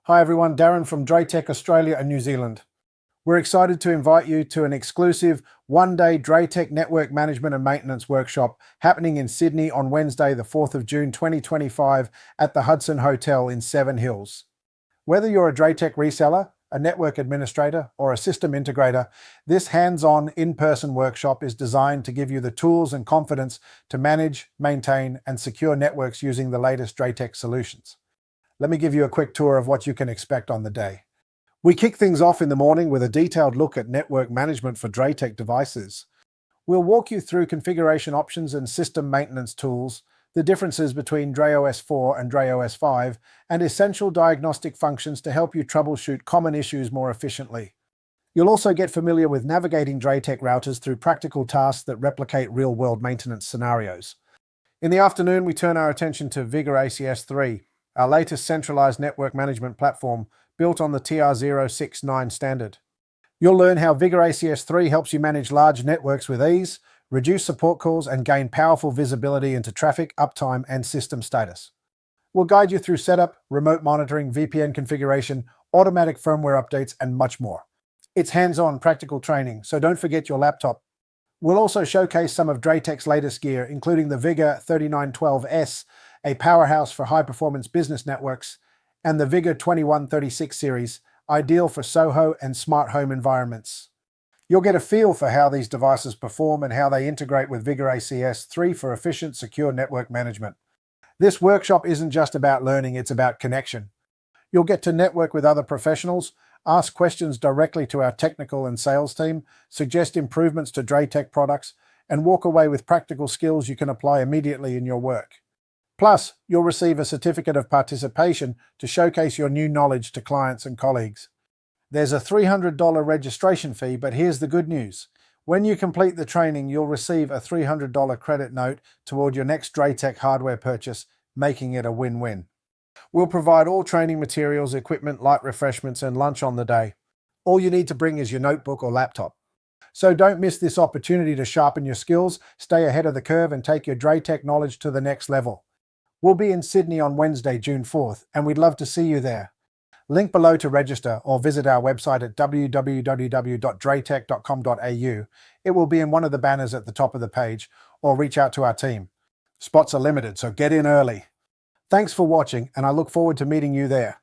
Hi everyone, Darren from DrayTek Australia and New Zealand. We're excited to invite you to an exclusive one-day DrayTek network management and maintenance workshop happening in Sydney on Wednesday, the 4th of June 2025 at the Hudson Hotel in Seven Hills. Whether you're a DrayTek reseller, a network administrator, or a system integrator, this hands-on, in-person workshop is designed to give you the tools and confidence to manage, maintain, and secure networks using the latest DrayTek solutions. Let me give you a quick tour of what you can expect on the day. We kick things off in the morning with a detailed look at network management for DrayTek devices. We'll walk you through configuration options and system maintenance tools, the differences between DrayOS 4 and DrayOS 5, and essential diagnostic functions to help you troubleshoot common issues more efficiently. You'll also get familiar with navigating DrayTek routers through practical tasks that replicate real-world maintenance scenarios. In the afternoon, we turn our attention to VigorACS 3, our latest centralized network management platform built on the TR069 standard. You'll learn how VigorACS 3 helps you manage large networks with ease, reduce support calls, and gain powerful visibility into traffic, uptime, and system status. We'll guide you through setup, remote monitoring, VPN configuration, automatic firmware updates, and much more. It's hands-on, practical training, so don't forget your laptop. We'll also showcase some of DrayTek's latest gear, including the Vigor 3912S, a powerhouse for high-performance business networks, and the Vigor 2136 series, ideal for SOHO and smart home environments. You'll get a feel for how these devices perform and how they integrate with VigorACS 3 for efficient, secure network management. This workshop isn't just about learning, it's about connection. You'll get to network with other professionals, ask questions directly to our technical and sales team, suggest improvements to DrayTek products, and walk away with practical skills you can apply immediately in your work. Plus, you'll receive a certificate of participation to showcase your new knowledge to clients and colleagues. There's a $300 registration fee, but here's the good news. When you complete the training, you'll receive a $300 credit note toward your next DrayTek hardware purchase, making it a win-win. We'll provide all training materials, equipment, light refreshments, and lunch on the day. All you need to bring is your notebook or laptop. So don't miss this opportunity to sharpen your skills, stay ahead of the curve, and take your DrayTek knowledge to the next level. We'll be in Sydney on Wednesday, June 4th, and we'd love to see you there. Link below to register or visit our website at www.draytek.com.au. It will be in one of the banners at the top of the page, or reach out to our team. Spots are limited, so get in early. Thanks for watching, and I look forward to meeting you there.